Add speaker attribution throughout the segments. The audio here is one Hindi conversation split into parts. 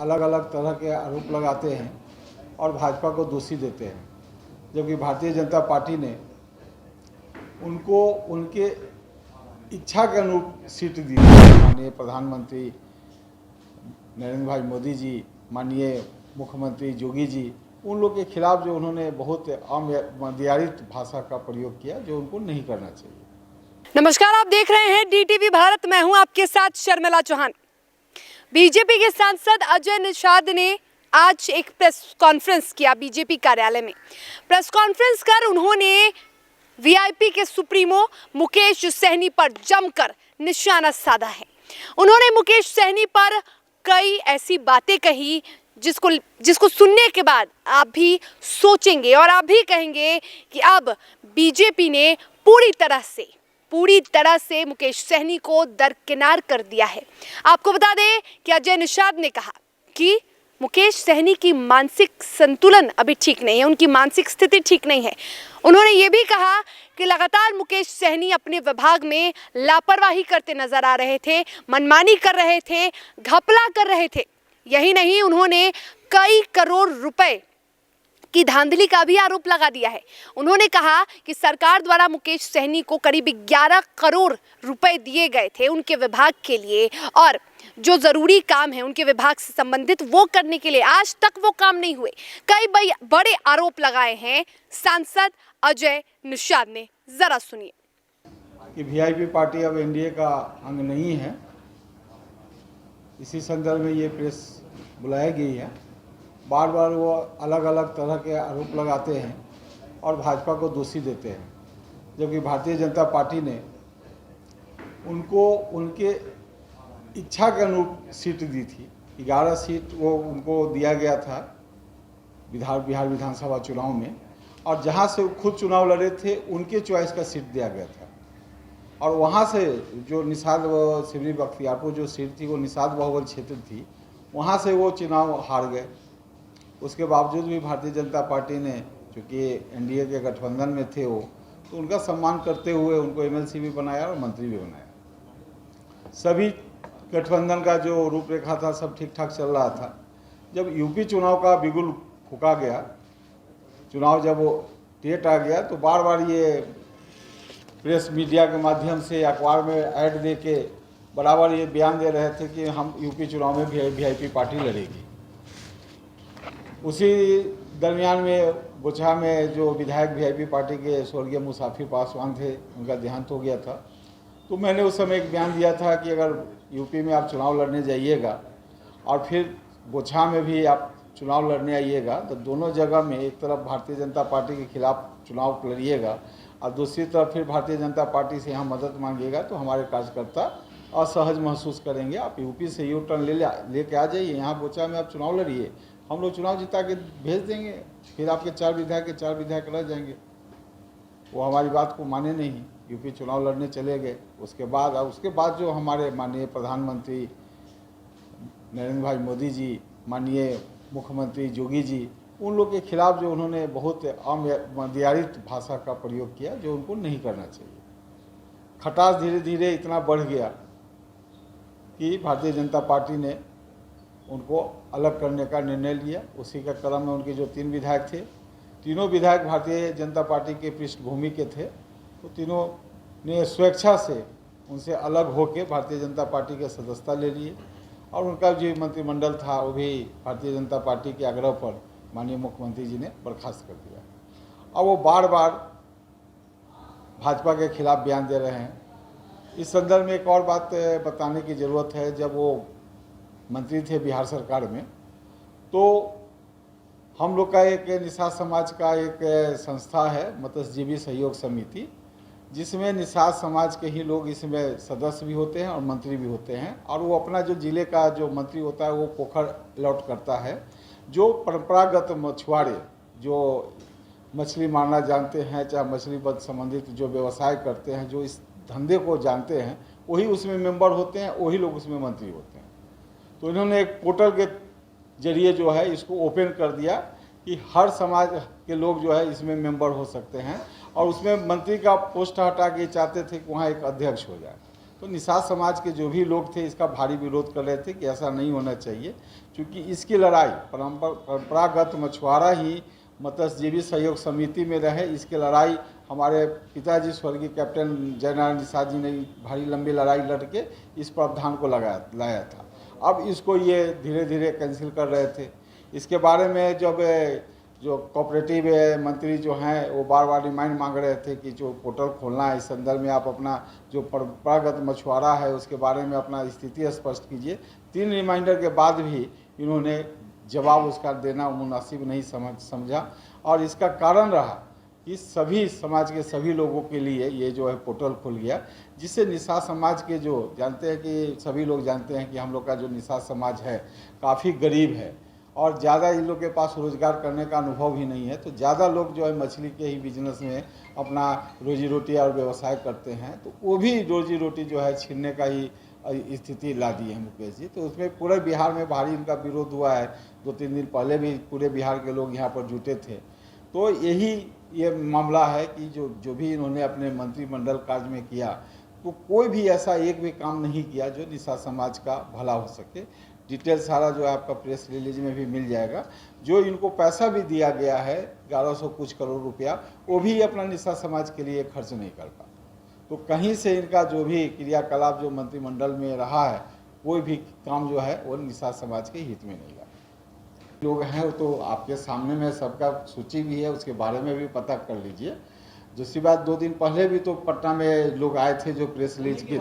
Speaker 1: अलग अलग तरह के आरोप लगाते हैं और भाजपा को दोषी देते हैं, जबकि भारतीय जनता पार्टी ने उनको उनके इच्छा के अनुरूप सीट दी। माननीय प्रधानमंत्री नरेंद्र भाई मोदी जी, माननीय मुख्यमंत्री योगी जी, उन लोग के खिलाफ जो उन्होंने बहुत अमर्यादित भाषा का प्रयोग किया, जो उनको नहीं करना चाहिए।
Speaker 2: नमस्कार, आप देख रहे हैं डीटीवी भारत। मैं हूं आपके साथ शर्मिला चौहान। बीजेपी के सांसद अजय निषाद ने आज एक प्रेस कॉन्फ्रेंस किया बीजेपी कार्यालय में। प्रेस कॉन्फ्रेंस कर उन्होंने वीआईपी के सुप्रीमो मुकेश सहनी पर जमकर निशाना साधा है। उन्होंने मुकेश सहनी पर कई ऐसी बातें कही जिसको सुनने के बाद आप भी सोचेंगे और आप भी कहेंगे कि अब बीजेपी ने पूरी तरह से मुकेश सहनी को दरकिनार कर दिया है। आपको बता दें कि अजय निषाद ने कहा कि मुकेश सहनी की मानसिक संतुलन अभी ठीक नहीं है, उनकी मानसिक स्थिति ठीक नहीं है। उन्होंने ये भी कहा कि लगातार मुकेश सहनी अपने विभाग में लापरवाही करते नजर आ रहे थे, मनमानी कर रहे थे, घपला कर रहे थे। यही नहीं, उन्होंने कई करोड़ रुपए की धांधली का भी आरोप लगा दिया है। उन्होंने कहा कि सरकार द्वारा मुकेश सहनी को करीब 11 करोड़ रुपए दिए गए थे उनके विभाग के लिए, और जो जरूरी काम है उनके विभाग से संबंधित वो करने के लिए आज तक वो काम नहीं हुए। कई बड़े आरोप लगाए हैं सांसद अजय निषाद ने। जरा सुनिए
Speaker 1: कि वीआईपी पार्टी अब एनडीए का अंग नहीं है। इसी संदर्भ में ये प्रेस बुलाई गई है। बार बार वो अलग अलग तरह के आरोप लगाते हैं और भाजपा को दोषी देते हैं, जबकि भारतीय जनता पार्टी ने उनको उनके इच्छा के अनुरूप सीट दी थी। 11 सीट वो उनको दिया गया था बिहार विधानसभा चुनाव में, और जहां से वो खुद चुनाव लड़े थे उनके चॉइस का सीट दिया गया था। और वहां से जो निषाद सिमरी बख्तियारपुर जो सीट थी वो निषाद बाहुबल क्षेत्र थी, वहां से वो चुनाव हार गए। उसके बावजूद भी भारतीय जनता पार्टी ने, चूँकि एनडीए के गठबंधन में थे वो, तो उनका सम्मान करते हुए उनको एमएलसी भी बनाया और मंत्री भी बनाया। सभी गठबंधन का जो रूपरेखा था सब ठीक ठाक चल रहा था। जब यूपी चुनाव का बिगुल फूका गया, चुनाव जब वो डेट आ गया, तो बार बार ये प्रेस मीडिया के माध्यम से अखबार में ऐड दे के बराबर ये बयान दे रहे थे कि हम यूपी चुनाव में वीआईपी पार्टी लड़ेगी। उसी दरमियान में बोचहा में जो विधायक वीआईपी पार्टी के स्वर्गीय मुसाफिर पासवान थे, उनका देहांत हो गया था। तो मैंने उस समय एक बयान दिया था कि अगर यूपी में आप चुनाव लड़ने जाइएगा और फिर बोचहा में भी आप चुनाव लड़ने आइएगा, तो दोनों जगह में एक तरफ भारतीय जनता पार्टी के खिलाफ चुनाव लड़िएगा और दूसरी तरफ फिर भारतीय जनता पार्टी से यहाँ मदद मांगिएगा, तो हमारे कार्यकर्ता असहज महसूस करेंगे। आप यूपी से यू टर्न लेके आ जाइए, यहाँ बोचहा में आप चुनाव लड़िए, हम लोग चुनाव जिता के भेज देंगे, फिर आपके 4 विधायक रह जाएंगे। वो हमारी बात को माने नहीं, यूपी चुनाव लड़ने चले गए। उसके बाद जो हमारे माननीय प्रधानमंत्री नरेंद्र भाई मोदी जी, माननीय मुख्यमंत्री योगी जी, उन लोग के खिलाफ जो उन्होंने बहुत अमर्यादित भाषा का प्रयोग किया, जो उनको नहीं करना चाहिए। खटास धीरे धीरे इतना बढ़ गया कि भारतीय जनता पार्टी ने उनको अलग करने का निर्णय लिया। उसी का क्रम में उनके जो 3 विधायक थे, तीनों विधायक भारतीय जनता पार्टी के पृष्ठभूमि के थे, तो तीनों ने स्वेच्छा से उनसे अलग होकर भारतीय जनता पार्टी के सदस्यता ले लिए, और उनका जो मंत्रिमंडल था वो भी भारतीय जनता पार्टी के आग्रह पर माननीय मुख्यमंत्री जी ने बर्खास्त कर दिया। और वो बार बार भाजपा के खिलाफ बयान दे रहे हैं। इस संदर्भ में एक और बात बताने की ज़रूरत है। जब वो मंत्री थे बिहार सरकार में, तो हम लोग का एक निषाद समाज का एक संस्था है, मत्स्यजीवी सहयोग समिति, जिसमें निषाद समाज के ही लोग इसमें सदस्य भी होते हैं और मंत्री भी होते हैं। और वो अपना जो जिले का जो मंत्री होता है वो पोखर अलॉट करता है। जो परंपरागत मछुआरे जो मछली मारना जानते हैं, चाहे मछली बद संबंधित जो व्यवसाय करते हैं, जो इस धंधे को जानते हैं, वही उसमें मेंबर होते हैं, वही लोग उसमें मंत्री होते हैं। तो इन्होंने एक पोर्टल के जरिए जो है इसको ओपन कर दिया कि हर समाज के लोग जो है इसमें मेंबर हो सकते हैं, और उसमें मंत्री का पोस्ट हटा के चाहते थे कि वहाँ एक अध्यक्ष हो जाए। तो निषाद समाज के जो भी लोग थे इसका भारी विरोध कर रहे थे कि ऐसा नहीं होना चाहिए, क्योंकि इसकी लड़ाई परंपरागत मछुआरा ही मत्स्यजीवी सहयोग समिति में रहे। इसकी लड़ाई हमारे पिताजी स्वर्गीय कैप्टन जयनारायण निषाद जी ने भारी लंबी लड़ाई लड़ के इस प्रावधान को लाया था। अब इसको ये धीरे धीरे कैंसिल कर रहे थे। इसके बारे में जब जो कोऑपरेटिव मंत्री जो हैं वो बार बार रिमाइंड मांग रहे थे कि जो पोर्टल खोलना है, इस संदर्भ में आप अपना जो परंपरागत मछुआरा है उसके बारे में अपना स्थिति स्पष्ट कीजिए। 3 रिमाइंडर के बाद भी इन्होंने जवाब उसका देना मुनासिब नहीं समझा और इसका कारण रहा कि सभी समाज के सभी लोगों के लिए ये जो है पोर्टल खुल गया, जिससे निषाद समाज के जो जानते हैं कि सभी लोग जानते हैं कि हम लोग का जो निषाद समाज है काफ़ी गरीब है और ज़्यादा इन लोग के पास रोज़गार करने का अनुभव भी नहीं है। तो ज़्यादा लोग जो है मछली के ही बिजनेस में अपना रोजी रोटी और व्यवसाय करते हैं, तो वो भी रोजी रोटी जो है छीनने का ही स्थिति ला दी है मुकेश जी। तो उसमें पूरे बिहार में भारी इनका विरोध हुआ है। 2-3 दिन पहले भी पूरे बिहार के लोग यहाँ पर जुटे थे। तो ये मामला है कि जो भी इन्होंने अपने मंत्रिमंडल कार्य में किया, तो कोई भी ऐसा एक भी काम नहीं किया जो निषाद समाज का भला हो सके। डिटेल सारा जो है आपका प्रेस रिलीज में भी मिल जाएगा। जो इनको पैसा भी दिया गया है 1100 कुछ करोड़ रुपया, वो भी अपना निषाद समाज के लिए खर्च नहीं कर पाता। तो कहीं से इनका जो भी क्रियाकलाप जो मंत्रिमंडल में रहा है, कोई भी काम जो है वो निषाद समाज के हित में नहीं रहा। लोग हैं तो आपके सामने में सबका सूची भी है, उसके बारे में भी पता कर लीजिए। दूसरी बात, 2 दिन पहले भी तो पटना में लोग आए थे जो प्रेस रिलीज के,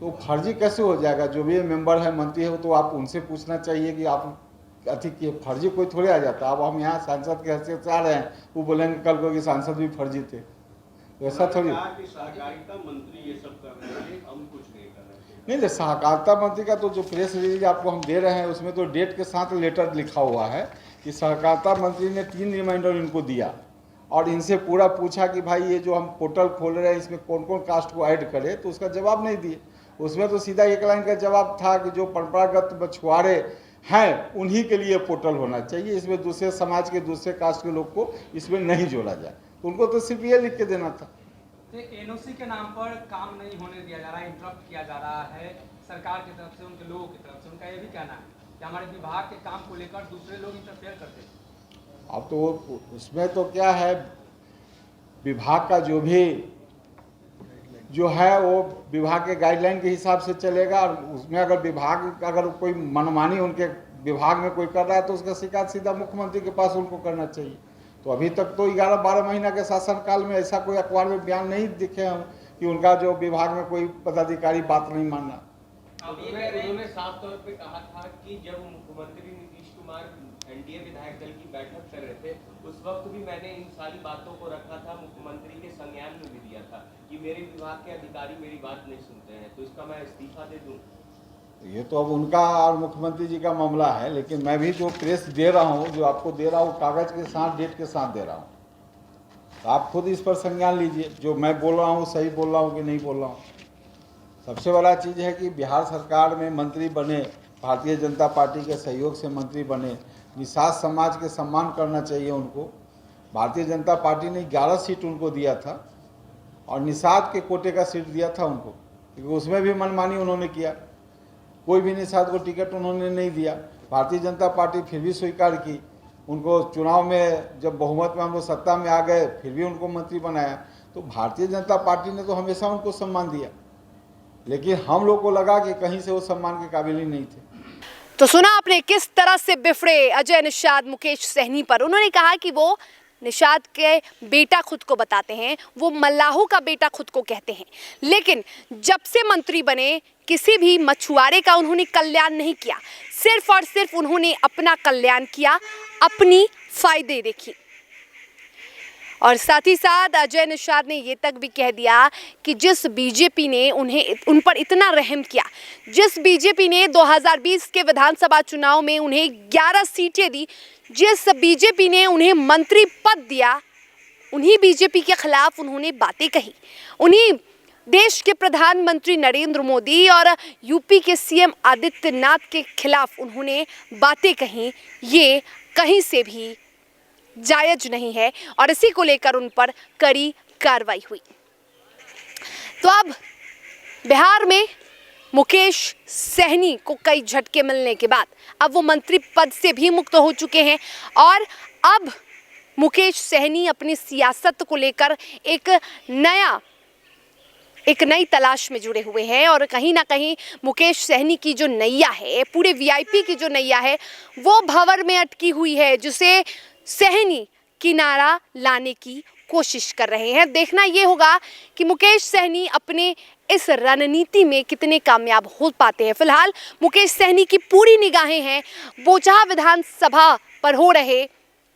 Speaker 1: तो फर्जी कैसे हो जाएगा? जो भी मेंबर है, मंत्री है, तो आप उनसे पूछना चाहिए कि आप कि फर्जी कोई थोड़े आ जाता। अब हम यहाँ सांसद के हैसियत से आ रहे हैं, वो बोलेंगे कल को कि सांसद भी फर्जी थे, तो ऐसा थोड़ी।
Speaker 3: सहकारिता मंत्री ये सब कर रहे हैं, हम कुछ नहीं कर रहे।
Speaker 1: नहीं, सहकारिता मंत्री का तो जो प्रेस रिलीज आपको हम दे रहे हैं उसमें तो डेट के साथ लेटर लिखा हुआ है कि सहकारिता मंत्री ने 3 रिमाइंडर इनको दिया और इनसे पूरा पूछा कि भाई ये जो हम पोर्टल खोल रहे हैं इसमें कौन कौन कास्ट को ऐड करें, तो उसका जवाब नहीं दिए। उसमें तो सीधा एक लाइन का जवाब था कि जो परंपरागत मछुआरे हैं उन्हीं के लिए पोर्टल होना चाहिए, इसमें दूसरे समाज के दूसरे कास्ट के लोग को इसमें नहीं जोड़ा जाए। तो उनको तो सिर्फ ये लिख के देना था।
Speaker 4: एनओसी के नाम पर काम नहीं होने दिया जा रहा है, इंटरप्ट किया जा रहा है सरकार की तरफ से, उनके लोगों की तरफ से। उनका ये भी कहना है कि हमारे विभाग के काम को लेकर दूसरे लोग इंटरफेयर करते हैं।
Speaker 1: अब तो उसमें तो क्या है, विभाग का जो है वो विभाग के गाइडलाइन के हिसाब से चलेगा और उसमें अगर कोई मनमानी उनके विभाग में कोई कर रहा है तो उसका शिकायत सीधा मुख्यमंत्री के पास उनको करना चाहिए। तो अभी तक तो 11-12 महीना के शासनकाल में ऐसा कोई अखबार में बयान नहीं दिखे हम कि उनका जो विभाग में कोई पदाधिकारी बात नहीं मानना।
Speaker 3: उन्होंने साफ तौर पे कहा था कि जब मुख्यमंत्री नीतीश कुमार एनडीए विधायक दल की बैठक कर रहे थे उस वक्त भी मैंने इन सारी बातों को रखा था, मुख्यमंत्री के संज्ञान में भी दिया था कि मेरे विभाग के अधिकारी मेरी बात नहीं सुनते हैं, तो इसका मैं इस्तीफा दे दूं।
Speaker 1: ये तो अब उनका और मुख्यमंत्री जी का मामला है, लेकिन मैं भी जो प्रेस दे रहा हूँ, जो आपको दे रहा हूँ कागज़ के साथ डेट के साथ दे रहा हूँ, तो आप खुद इस पर संज्ञान लीजिए जो मैं बोल रहा हूँ सही बोल रहा हूँ कि नहीं बोल रहा हूँ। सबसे बड़ा चीज़ है कि बिहार सरकार में मंत्री बने, भारतीय जनता पार्टी के सहयोग से मंत्री बने, निषाद समाज के सम्मान करना चाहिए उनको। भारतीय जनता पार्टी ने 11 सीट उनको दिया था और निषाद के कोटे का सीट दिया था उनको, क्योंकि उसमें भी मनमानी उन्होंने किया। कोई भी निषाद को टिकट उन्होंने नहीं दिया। भारतीय जनता पार्टी फिर भी स्वीकार की उनको। चुनाव में जब बहुमत में हम लोग सत्ता में आ गए फिर भी उनको मंत्री बनाया। तो भारतीय जनता पार्टी ने तो हमेशा उनको सम्मान दिया, लेकिन हम लोग को लगा कि कहीं से वो सम्मान के काबिल ही नहीं थे।
Speaker 2: तो सुना आपने किस तरह से बिफरे अजय निषाद मुकेश सहनी पर। उन्होंने कहा कि वो निषाद के बेटा खुद को बताते हैं, वो मल्लाहों का बेटा खुद को कहते हैं, लेकिन जब से मंत्री बने किसी भी मछुआरे का उन्होंने कल्याण नहीं किया। सिर्फ और सिर्फ उन्होंने अपना कल्याण किया, अपनी फायदे देखी। और साथ ही साथ अजय निषाद ने ये तक भी कह दिया कि जिस बीजेपी ने उन पर इतना रहम किया, जिस बीजेपी ने 2020 के विधानसभा चुनाव में उन्हें 11 सीटें दी, जिस बीजेपी ने उन्हें मंत्री पद दिया, उन्हीं बीजेपी के खिलाफ उन्होंने बातें कही। उन्हीं देश के प्रधानमंत्री नरेंद्र मोदी और यूपी के सीएम आदित्यनाथ के खिलाफ उन्होंने बातें कही। ये कहीं से भी जायज नहीं है और इसी को लेकर उन पर कड़ी कार्रवाई हुई। तो अब बिहार में मुकेश सहनी को कई झटके मिलने के बाद अब वो मंत्री पद से भी मुक्त हो चुके हैं और अब मुकेश सहनी अपनी सियासत को लेकर एक नई तलाश में जुड़े हुए हैं और कहीं ना कहीं मुकेश सहनी की जो नैया है, पूरे वीआईपी की जो नैया है, वो भंवर में अटकी हुई है, जिसे सहनी किनारा लाने की कोशिश कर रहे हैं। देखना ये होगा कि मुकेश सहनी अपने इस रणनीति में कितने कामयाब हो पाते हैं। फिलहाल मुकेश सहनी की पूरी निगाहें हैं बोचहा विधानसभा पर हो रहे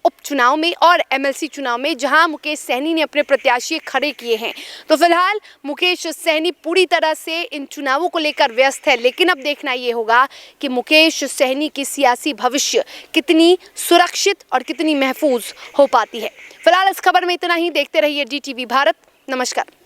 Speaker 2: उपचुनाव में और एमएलसी चुनाव में, जहां मुकेश सहनी ने अपने प्रत्याशी खड़े किए हैं। तो फिलहाल मुकेश सहनी पूरी तरह से इन चुनावों को लेकर व्यस्त है, लेकिन अब देखना ये होगा कि मुकेश सहनी की सियासी भविष्य कितनी सुरक्षित और कितनी महफूज हो पाती है। फिलहाल इस खबर में इतना ही। देखते रहिए DTV भारत। नमस्कार।